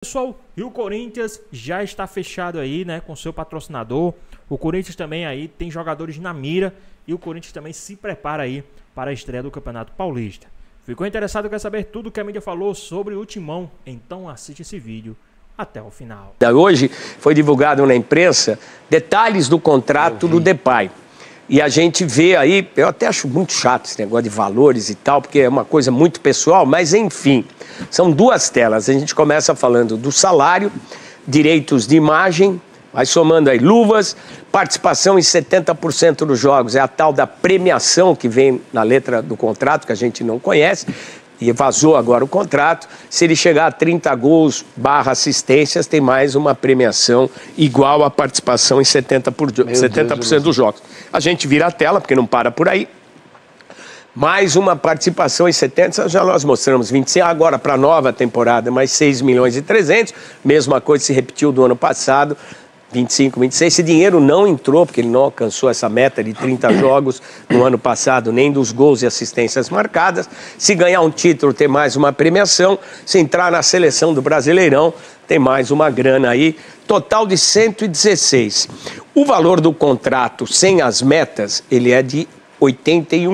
Pessoal, e o Corinthians já está fechado aí, né, com seu patrocinador. O Corinthians também aí tem jogadores na mira e o Corinthians também se prepara aí para a estreia do Campeonato Paulista. Ficou interessado, quer saber tudo o que a mídia falou sobre o Timão? Então assiste esse vídeo até o final. Hoje foi divulgado na imprensa detalhes do contrato do Depay. E a gente vê aí, eu até acho muito chato esse negócio de valores e tal, porque é uma coisa muito pessoal, mas enfim, são duas telas. A gente começa falando do salário, direitos de imagem, vai somando aí luvas, participação em 70% dos jogos, é a tal da premiação que vem na letra do contrato, que a gente não conhece, e vazou agora o contrato. Se ele chegar a 30 gols / assistências, tem mais uma premiação igual à participação em 70% dos jogos. A gente vira a tela, porque não para por aí. Mais uma participação em 70, já nós mostramos 25, agora para a nova temporada, mais 6 milhões e 300, mesma coisa se repetiu do ano passado, 25, 26, esse dinheiro não entrou, porque ele não alcançou essa meta de 30 jogos no ano passado, nem dos gols e assistências marcadas. Se ganhar um título, tem mais uma premiação. Se entrar na seleção do Brasileirão, tem mais uma grana aí. Total de 116. O valor do contrato sem as metas, ele é de 81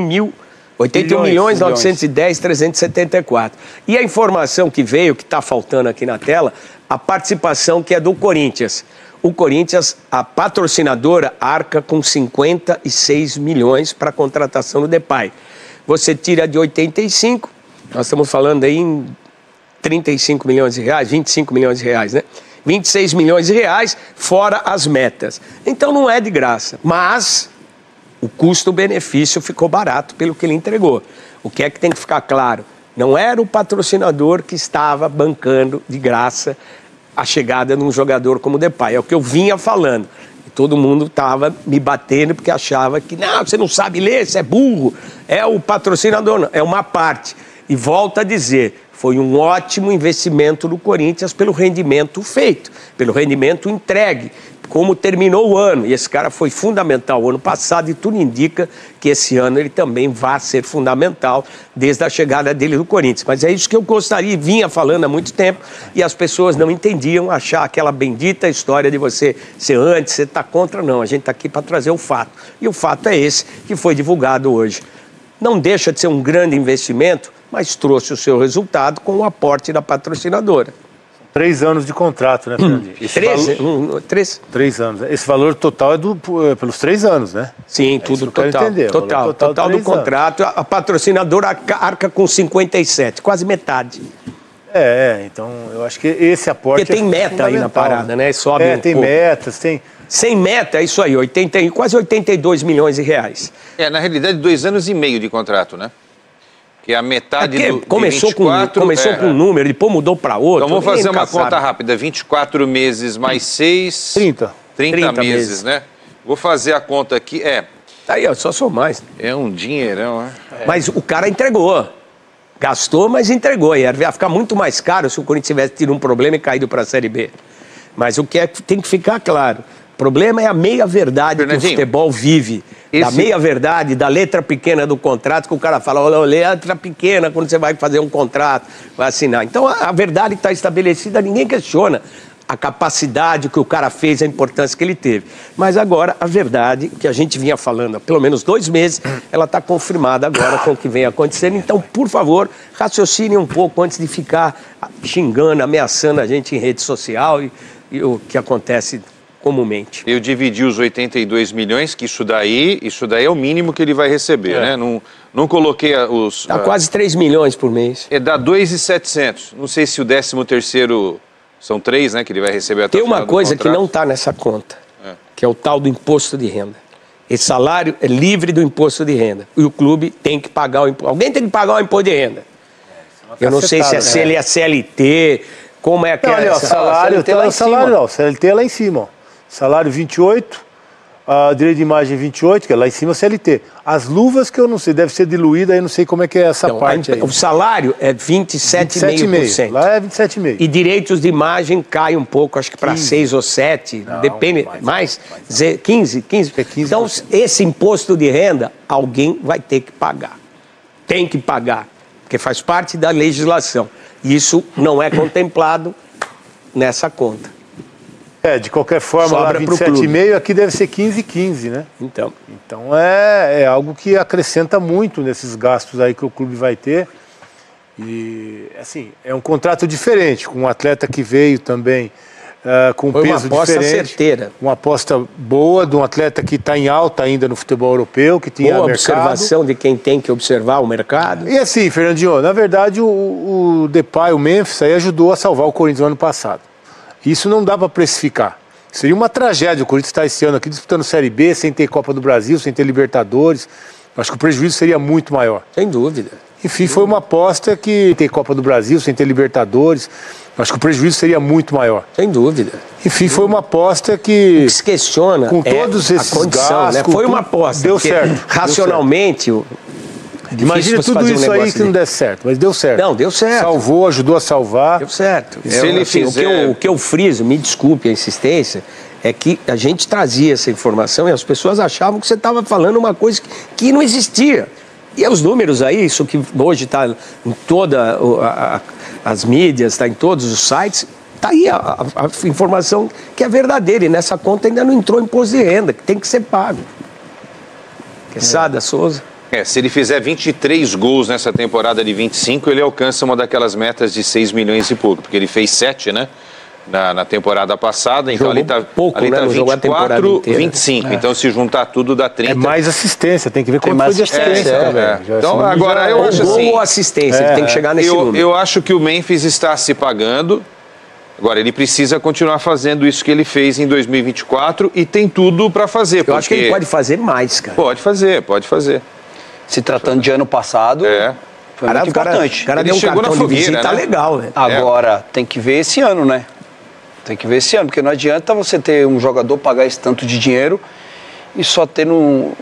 milhões 910 374. E a informação que veio, que está faltando aqui na tela, a participação que é do Corinthians. O Corinthians, a patrocinadora, arca com 56 milhões para a contratação do Depay. Você tira de 85, nós estamos falando aí em 35 milhões de reais, 25 milhões de reais, né? 26 milhões de reais, fora as metas. Então não é de graça, mas o custo-benefício ficou barato pelo que ele entregou. O que é que tem que ficar claro? Não era o patrocinador que estava bancando de graça a chegada de um jogador como o Depay. É o que eu vinha falando. E todo mundo estava me batendo porque achava que, não, você não sabe ler, você é burro. É o patrocinador, não. É uma parte. E volto a dizer, foi um ótimo investimento do Corinthians pelo rendimento feito, pelo rendimento entregue, como terminou o ano. E esse cara foi fundamental o ano passado e tudo indica que esse ano ele também vai ser fundamental desde a chegada dele no Corinthians. Mas é isso que eu gostaria, vinha falando há muito tempo e as pessoas não entendiam, achar aquela bendita história de você ser antes, você está contra. Não, a gente está aqui para trazer o fato. E o fato é esse que foi divulgado hoje. Não deixa de ser um grande investimento, mas trouxe o seu resultado com o aporte da patrocinadora. 3 anos de contrato, né, Fernandinho? 3 anos. Esse valor total é pelos 3 anos, né? Sim, tudo total. Total do contrato. A patrocinadora arca com 57, quase metade. Então eu acho que esse aporte. Porque tem meta aí na parada, né? Sobe tem metas, tem. Sem meta, é isso aí, quase 82 milhões de reais. Na realidade, 2 anos e meio de contrato, né? Que é a metade do começou 24, começou com um número, depois mudou para outro. Então vamos fazer uma conta rápida, 24 meses mais 6... 30 meses, né? Vou fazer a conta aqui, Tá aí, ó, só sou mais. É um dinheirão, né? Mas o cara entregou. Gastou, mas entregou. Ia ficar muito mais caro se o Corinthians tivesse tido um problema e caído para a Série B. Mas o que tem que ficar claro, o problema é a meia-verdade que o futebol vive. Da meia-verdade, da letra pequena do contrato, que o cara fala, olha, letra pequena quando você vai fazer um contrato, vai assinar. Então, a verdade está estabelecida, ninguém questiona a capacidade que o cara fez, a importância que ele teve. Mas agora, a verdade, que a gente vinha falando há pelo menos 2 meses, ela está confirmada agora com o que vem acontecendo. Então, por favor, raciocine um pouco antes de ficar xingando, ameaçando a gente em rede social e o que acontece comumente. Eu dividi os 82 milhões, que isso daí é o mínimo que ele vai receber, né? Não coloquei os... Dá quase 3 milhões por mês. Dá 2.700. Não sei se o 13º são 3, né? Que ele vai receber até o final do contrato. Tem uma coisa que não está nessa conta, que é o tal do imposto de renda. Esse salário é livre do imposto de renda. E o clube tem que pagar o imposto. Alguém tem que pagar o imposto de renda. Eu não sei se ele é CLT, como é que é. O salário, CLT é lá em cima, ó. Salário 28, direito de imagem 28, que é lá em cima CLT. As luvas que eu não sei, deve ser diluída, aí não sei como é que é essa parte aí. O salário é 27,5%. Lá é 27,5%. E direitos de imagem cai um pouco, acho que para 6 ou 7, depende, mais 15. Então, esse imposto de renda, alguém vai ter que pagar. Tem que pagar, porque faz parte da legislação. Isso não é contemplado nessa conta. De qualquer forma, Sobra lá 27,5, aqui deve ser 15,15, né? Então é algo que acrescenta muito nesses gastos aí que o clube vai ter. E, assim, é um contrato diferente, com um atleta que veio também com foi peso uma aposta diferente. certeira. Uma aposta boa de um atleta que está em alta ainda no futebol europeu, que tinha boa mercado. Observação de quem tem que observar o mercado. E assim, Fernandinho, na verdade o Depay, o Memphis, aí ajudou a salvar o Corinthians no ano passado. Isso não dá para precificar. Seria uma tragédia o Corinthians estar esse ano aqui disputando Série B, sem ter Copa do Brasil, sem ter Libertadores. Acho que o prejuízo seria muito maior. Sem dúvida. Enfim, foi uma aposta que tem Copa do Brasil, sem ter Libertadores. Acho que o prejuízo seria muito maior. Sem dúvida. Enfim, foi uma aposta que... O que se questiona com todos esses a condição, gastos, né? Foi uma aposta. Deu certo. Racionalmente... Imagina tudo isso aí que não der certo, mas deu certo. Não, deu certo. Salvou, ajudou a salvar. Deu certo. Se ele fizer... o que eu friso, me desculpe a insistência, é que a gente trazia essa informação e as pessoas achavam que você estava falando uma coisa que não existia. E os números aí, isso que hoje está em todas as mídias, está em todos os sites, está aí a informação que é verdadeira. E nessa conta ainda não entrou imposto de renda, que tem que ser pago. Quesada, Souza. Se ele fizer 23 gols nessa temporada de 25, ele alcança uma daquelas metas de 6 milhões e pouco, porque ele fez 7, né? Na temporada passada, então jogou ali tá pouco, ali né? tá 24, 25. É. Então, se juntar tudo, dá 30. É mais assistência, tem que ver quanto foi de assistência também. Então, agora eu acho assim... Ou assistência, ele tem que chegar nesse número. Eu acho que o Memphis está se pagando. Agora, ele precisa continuar fazendo isso que ele fez em 2024 e tem tudo para fazer. Eu acho que ele pode fazer mais, cara. Pode fazer. Se tratando de ano passado, foi muito importante. O cara ele deu um chegou cartão na fogueira, de visita né? legal, né? Agora, tem que ver esse ano, né? Tem que ver esse ano, porque não adianta você ter um jogador pagar esse tanto de dinheiro e só ter no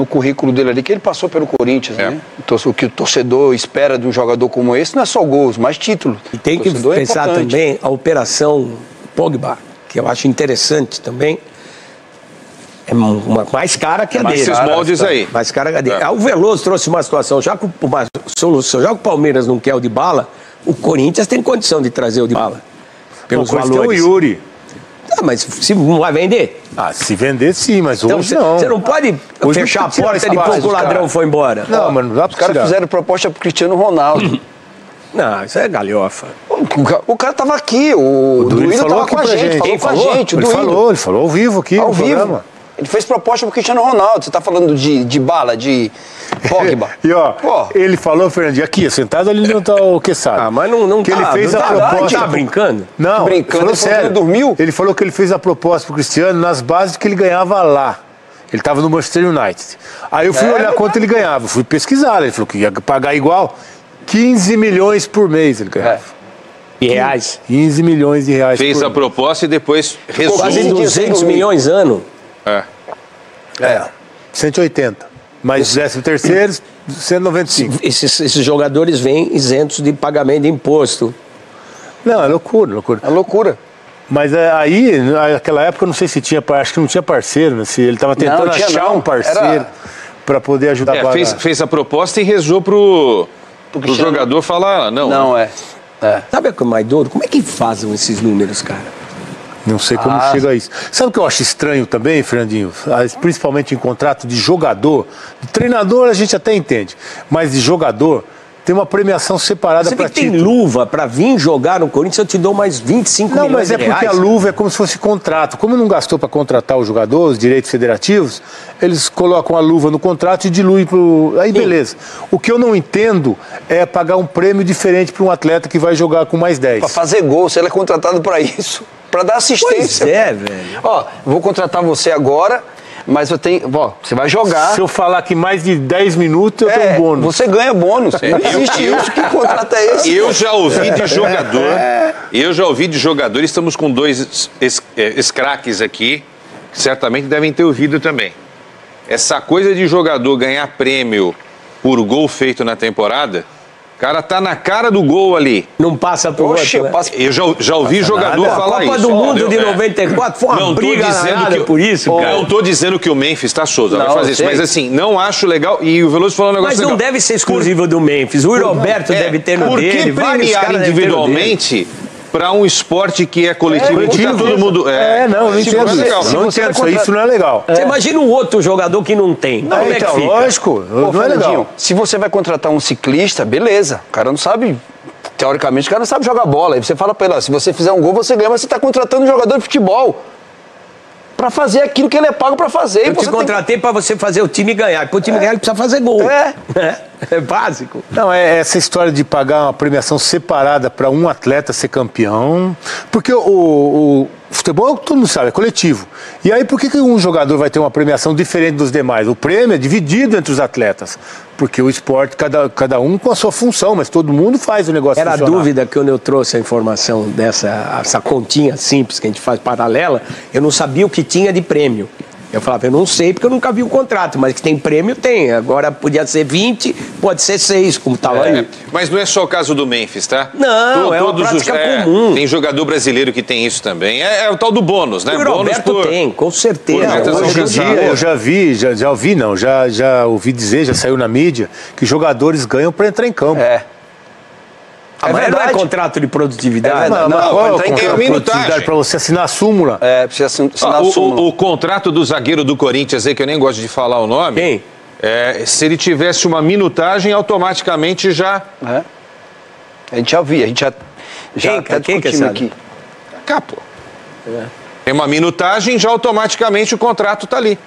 currículo dele ali que ele passou pelo Corinthians, né? Então, o que o torcedor espera de um jogador como esse não é só gols, mas título. E tem que pensar também a operação Pogba, que eu acho interessante também. É mais cara que a dele. Esses moldes aí. Mais cara que a dele. O Veloso trouxe uma situação, já que uma solução, já que o Palmeiras não quer o Dybala, o Corinthians tem condição de trazer o Dybala. Pelos valores. Tem o Yuri. Mas se não vai vender? Se vender sim, mas então, hoje não. Você não pode hoje fechar a porta depois que o ladrão foi embora. Não, mas não dá pra Os caras fizeram proposta pro Cristiano Ronaldo. Não, isso é galhofa. O cara tava aqui, o Duílio tava com a gente, falou com a gente. Ele falou ao vivo aqui no programa. Ele fez proposta pro Cristiano Ronaldo. Você tá falando de bala, de Pogba. E ele falou, Fernandinho, aqui, sentado ali no tal Quesada. Mas não que ele fez a proposta. Tá brincando? Não, brincando, falou sério. Ele dormiu? Ele falou que ele fez a proposta pro Cristiano nas bases que ele ganhava lá. Ele tava no Manchester United. Aí eu fui olhar quanto ele ganhava, fui pesquisar. Ele falou que ia pagar igual 15 milhões por mês ele ganhava. E reais? 15 milhões de reais. Fez a proposta e depois resolveu. Quase 200 milhões ano. 180. Mais 13º, 195. Esses jogadores vêm isentos de pagamento de imposto. Não, é loucura. É loucura. Mas aí, naquela época, eu não sei se tinha, acho que não tinha parceiro, né? Se ele estava tentando achar um parceiro para poder ajudar a pagar. Fez a proposta e rezou pro jogador falar não. Não, Sabe o que é mais doido? Como é que fazem esses números, cara? Não sei como chega a isso. Sabe o que eu acho estranho também, Fernandinho? Principalmente em contrato de jogador. De treinador a gente até entende. Mas de jogador, tem uma premiação separada para título. Você tem luva para vir jogar no Corinthians, eu te dou mais 25 milhões de reais. Não, mas é porque a luva é como se fosse contrato. Como não gastou para contratar o jogador, os direitos federativos, eles colocam a luva no contrato e diluem pro... Aí beleza. O que eu não entendo é pagar um prêmio diferente para um atleta que vai jogar com mais 10. Para fazer gol, se ele é contratado para isso. Para dar assistência. Pois é, velho. Vou contratar você agora, mas eu tenho. Você vai jogar. Se eu falar que mais de 10 minutos, eu tenho um bônus. Você ganha bônus. Não existe isso. Que contrato é esse? Eu já ouvi de jogador. Estamos com dois ex-craques aqui, que certamente devem ter ouvido também. Essa coisa de jogador ganhar prêmio por gol feito na temporada. O cara tá na cara do gol ali. Não passa pro outro, né? Eu já ouvi jogador falar isso. A Copa do Mundo de 94 foi uma briga danada por isso, cara. Não tô dizendo que o Memphis tá Souza, vai fazer isso. Mas assim, não acho legal. E o Veloso falou um negócio legal. Mas não deve ser exclusivo do Memphis. O Roberto deve ter no dele. Por que premiar individualmente para um esporte que é coletivo, que tá todo mundo... não entendo é legal. isso. Não entendo isso. Isso não é legal. Você imagina um outro jogador que não tem. Como é que Então, fica? lógico, não é legal. Se você vai contratar um ciclista, beleza. O cara não sabe, teoricamente, o cara não sabe jogar bola. Aí você fala pra ele, ó, se você fizer um gol, você ganha, mas você tá contratando um jogador de futebol pra fazer aquilo que ele é pago pra fazer. Eu te contratei pra você fazer o time ganhar. Pro time ganhar, ele precisa fazer gol. É básico. Não, é essa história de pagar uma premiação separada para um atleta ser campeão. Porque o futebol, todo mundo sabe, é coletivo. E aí, por que um jogador vai ter uma premiação diferente dos demais? O prêmio é dividido entre os atletas. Porque o esporte, cada um com a sua função, mas todo mundo faz o negócio Era funcionar. a dúvida que quando eu trouxe a informação essa continha simples que a gente faz paralela, eu não sabia o que tinha de prêmio. Eu falava, eu não sei porque eu nunca vi o contrato, mas que tem prêmio, tem. Agora podia ser 20, pode ser 6, como estava aí. Mas não é só o caso do Memphis, tá? Não, é uma prática comum. Tem jogador brasileiro que tem isso também. É o tal do bônus, né? O Roberto tem, com certeza. Hoje em dia, eu já ouvi dizer, já saiu na mídia, que jogadores ganham para entrar em campo. Mas não é contrato de produtividade. Tem minutagem para você assinar a súmula. Precisa assinar a súmula. O contrato do zagueiro do Corinthians aí, que eu nem gosto de falar o nome. Quem? Se ele tivesse uma minutagem, automaticamente já... A gente já via, a gente já até discutimos aqui. Cá, pô. Tem uma minutagem, já automaticamente o contrato tá ali.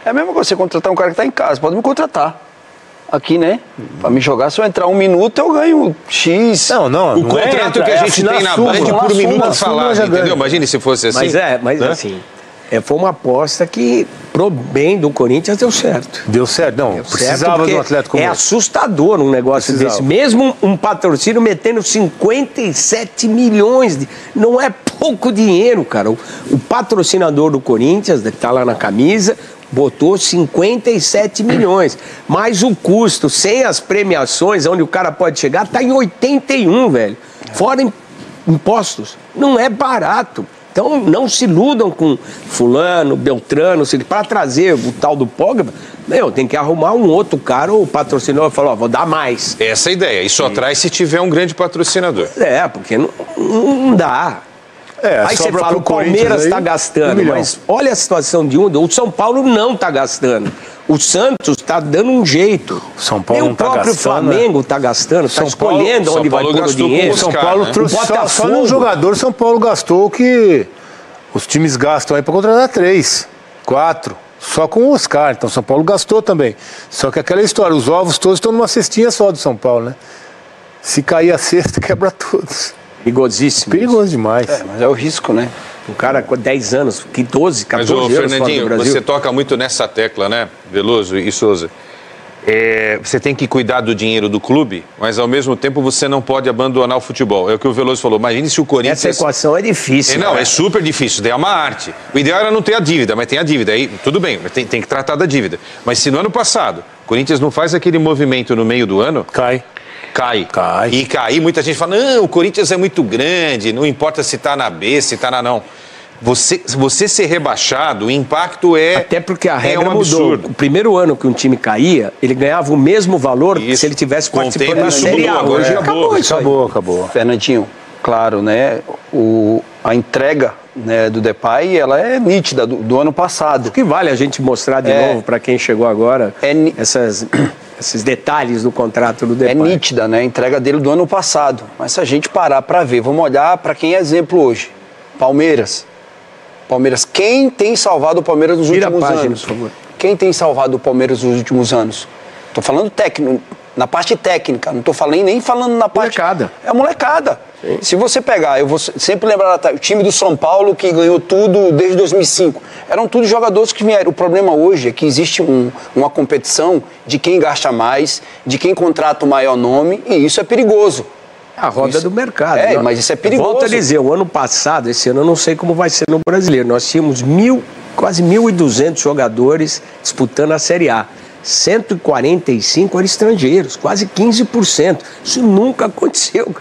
É a mesma coisa você contratar um cara que tá em casa, pode me contratar. Aqui, né? Pra me jogar, se eu entrar 1 minuto, eu ganho X. Não. O contrato que a gente tem na Band por minuto falado, entendeu? Imagine se fosse assim. Mas assim, foi uma aposta que, pro bem do Corinthians, deu certo. Deu certo, não. Precisava de um atleta como esse. É assustador um negócio desse. Mesmo um patrocínio metendo 57 milhões. Não é pouco dinheiro, cara. O patrocinador do Corinthians, que tá lá na camisa, botou 57 milhões. Mas o custo, sem as premiações, onde o cara pode chegar, tá em 81, velho. Fora impostos. Não é barato. Então não se iludam com fulano, beltrano, para trazer o tal do Pogba. Tem que arrumar um outro cara, o patrocinador falou, vou dar mais. Essa é a ideia. E só traz se tiver um grande patrocinador. Porque não dá. Aí você fala, o Palmeiras está gastando, mas olha a situação de o São Paulo não está gastando. O Santos está dando um jeito. O São Paulo não tá gastando. O próprio Flamengo está gastando, está escolhendo onde vai pôr o dinheiro. O São Paulo trouxe só no jogador, São Paulo gastou o que os times gastam aí para contratar 3, 4, só com o Oscar. Então São Paulo gastou também. Só que aquela história, os ovos todos estão numa cestinha só do São Paulo, né? Se cair a cesta, quebra todos. Perigosíssimo. Perigoso demais. Mas é o risco, né? Um cara com 10 anos, que 12, 14 anos Fernandinho, fora do Brasil. você toca muito nessa tecla, né, Veloso e Souza? Você tem que cuidar do dinheiro do clube, mas ao mesmo tempo você não pode abandonar o futebol. É o que o Veloso falou. Imagine se o Corinthians... Essa equação é difícil. Não, é super difícil. Daí é uma arte. O ideal era não ter a dívida, mas tem a dívida. Aí tudo bem, mas tem que tratar da dívida. Mas se no ano passado o Corinthians não faz aquele movimento no meio do ano... Cai. E cair, muita gente fala, não, o Corinthians é muito grande, não importa se está na B, se está na não. Você ser rebaixado, o impacto é... Até porque a regra mudou. O primeiro ano que um time caía, ele ganhava o mesmo valor que se ele tivesse participando da Série A. Hoje acabou. Fernandinho, claro, né? A entrega, né, do Depay, ela é nítida do ano passado. O que vale a gente mostrar de novo para quem chegou agora esses detalhes do contrato do Depay. É nítida, né? A entrega dele do ano passado. Mas se a gente parar para ver, vamos olhar para quem é exemplo hoje. Palmeiras, quem tem salvado o Palmeiras nos últimos anos? Por favor. Quem tem salvado o Palmeiras nos últimos anos? Estou falando técnico, na parte técnica, não estou nem falando na parte... Molecada. É a molecada. Sim. Se você pegar, eu vou sempre lembrar o time do São Paulo que ganhou tudo desde 2005. Eram tudo jogadores que vieram. O problema hoje é que existe uma competição de quem gasta mais, de quem contrata o maior nome, e isso é perigoso. A roda do mercado. Mas isso é perigoso. Volto a dizer, o ano passado, esse ano eu não sei como vai ser no Brasileiro. Nós tínhamos quase 1.200 jogadores disputando a Série A. 145 eram estrangeiros, quase 15%. Isso nunca aconteceu.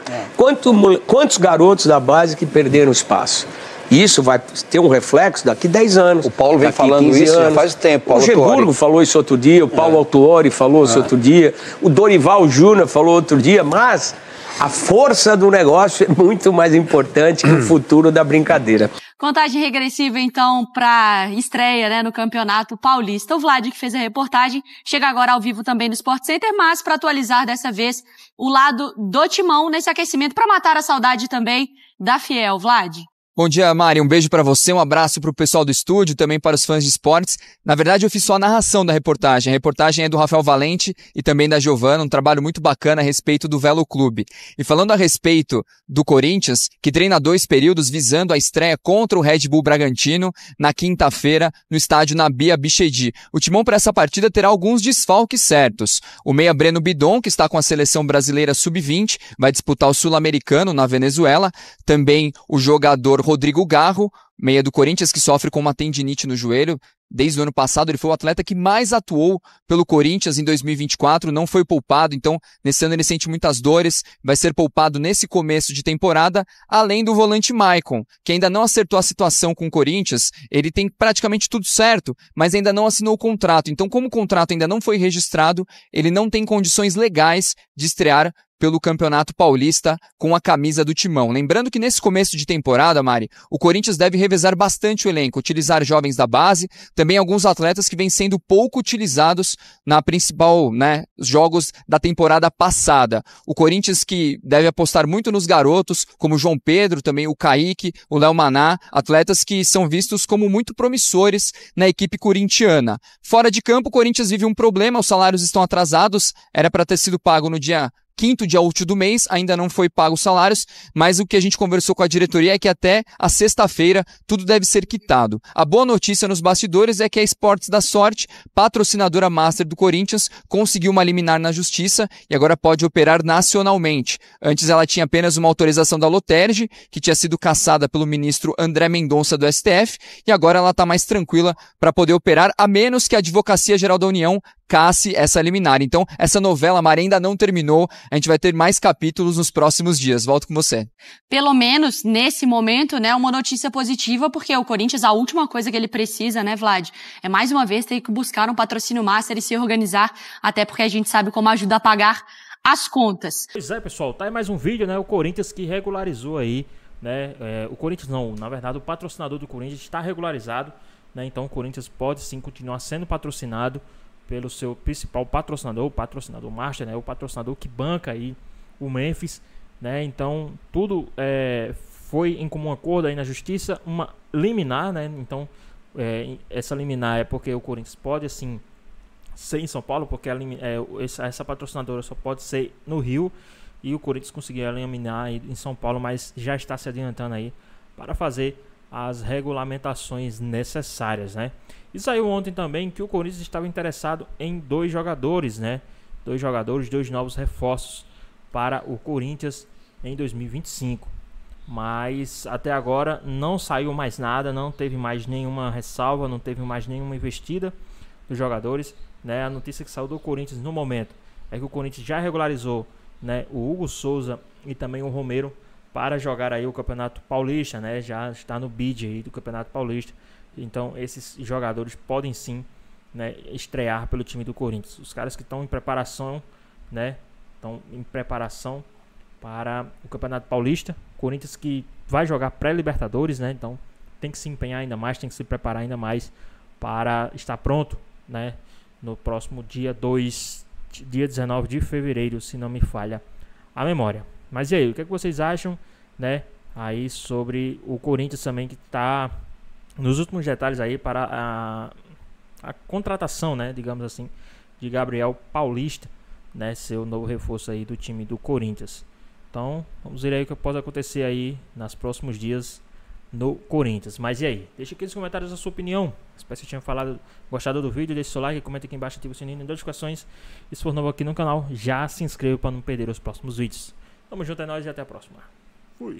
Quantos garotos da base que perderam espaço? Isso vai ter um reflexo daqui 10 anos. O Paulo vem falando isso já faz tempo. O Luxemburgo falou isso outro dia, o Paulo Autuori falou isso outro dia, o Dorival Júnior falou outro dia, mas A força do negócio é muito mais importante que o futuro da brincadeira. Contagem regressiva, então, para estreia, né, no Campeonato Paulista. O Vlad, que fez a reportagem, chega agora ao vivo também no Sport Center, mas para atualizar dessa vez o lado do Timão nesse aquecimento, para matar a saudade também da Fiel. Vlad. Bom dia, Mari. Um beijo pra você, um abraço pro pessoal do estúdio, também para os fãs de esportes. Na verdade, eu fiz só a narração da reportagem. A reportagem é do Rafael Valente e também da Giovana, um trabalho muito bacana a respeito do Velo Clube. E falando a respeito do Corinthians, que treina 2 períodos visando a estreia contra o Red Bull Bragantino na quinta-feira no estádio Nabi Abichedi. O Timão para essa partida terá alguns desfalques certos. O meia Breno Bidon, que está com a seleção brasileira sub-20, vai disputar o Sul-Americano na Venezuela. Também o jogador Rodrigo Garro, meia do Corinthians, que sofre com uma tendinite no joelho. Desde o ano passado, ele foi o atleta que mais atuou pelo Corinthians em 2024, não foi poupado, então nesse ano ele sente muitas dores, vai ser poupado nesse começo de temporada, além do volante Maicon, que ainda não acertou a situação com o Corinthians. Ele tem praticamente tudo certo, mas ainda não assinou o contrato, então como o contrato ainda não foi registrado, ele não tem condições legais de estrear pelo Campeonato Paulista com a camisa do Timão. Lembrando que nesse começo de temporada, Mari, o Corinthians deve revezar bastante o elenco, utilizar jovens da base, também alguns atletas que vêm sendo pouco utilizados na principal, jogos da temporada passada. O Corinthians que deve apostar muito nos garotos, como o João Pedro, também o Kaique, o Léo Maná, atletas que são vistos como muito promissores na equipe corintiana. Fora de campo, o Corinthians vive um problema, os salários estão atrasados, era para ter sido pago no dia 5º dia útil do mês, ainda não foi pago os salários, mas o que a gente conversou com a diretoria é que até a sexta-feira tudo deve ser quitado. A boa notícia nos bastidores é que a Esportes da Sorte, patrocinadora master do Corinthians, conseguiu uma liminar na justiça e agora pode operar nacionalmente. Antes ela tinha apenas uma autorização da Loterge, que tinha sido cassada pelo ministro André Mendonça do STF, e agora ela está mais tranquila para poder operar, a menos que a Advocacia Geral da União casse essa liminar. Então, essa novela, Mari, ainda não terminou. A gente vai ter mais capítulos nos próximos dias. Volto com você. Pelo menos, nesse momento, uma notícia positiva, porque o Corinthians, a última coisa que ele precisa, Vlad, é mais uma vez ter que buscar um patrocínio master e se organizar, até porque a gente sabe como ajuda a pagar as contas. Pois é, pessoal, tá aí mais um vídeo, o Corinthians que regularizou aí, o Corinthians não, na verdade, o patrocinador do Corinthians está regularizado, então o Corinthians pode sim continuar sendo patrocinado pelo seu principal patrocinador, o patrocinador master, o patrocinador que banca aí o Memphis, então tudo foi em comum acordo aí na justiça, uma liminar, então essa liminar é porque o Corinthians pode assim ser em São Paulo, porque essa patrocinadora só pode ser no Rio, e o Corinthians conseguiu eliminar em São Paulo, mas já está se adiantando aí para fazer as regulamentações necessárias, E saiu ontem também que o Corinthians estava interessado em 2 jogadores, 2 novos reforços para o Corinthians em 2025. Mas até agora não saiu mais nada, não teve mais nenhuma ressalva, não teve mais nenhuma investida dos jogadores, A notícia que saiu do Corinthians no momento é que o Corinthians já regularizou, o Hugo Souza e também o Romero para jogar aí o Campeonato Paulista, já está no bid aí do Campeonato Paulista. Então esses jogadores podem sim, estrear pelo time do Corinthians. Os caras que estão em preparação, estão em preparação para o Campeonato Paulista. Corinthians que vai jogar pré-Libertadores, então tem que se empenhar ainda mais, tem que se preparar ainda mais para estar pronto, no próximo dia 19 de fevereiro, se não me falha a memória. Mas e aí, o que vocês acham, aí sobre o Corinthians também, que está nos últimos detalhes aí para a contratação, digamos assim, de Gabriel Paulista, seu novo reforço aí do time do Corinthians. Então, vamos ver aí o que pode acontecer aí nos próximos dias no Corinthians. Mas e aí? Deixa aqui nos comentários a sua opinião. Espero que você tenha gostado do vídeo. Deixe seu like, comenta aqui embaixo, ativa o sininho de notificações. E se for novo aqui no canal, já se inscreva para não perder os próximos vídeos. Tamo junto, é nóis e até a próxima. Fui.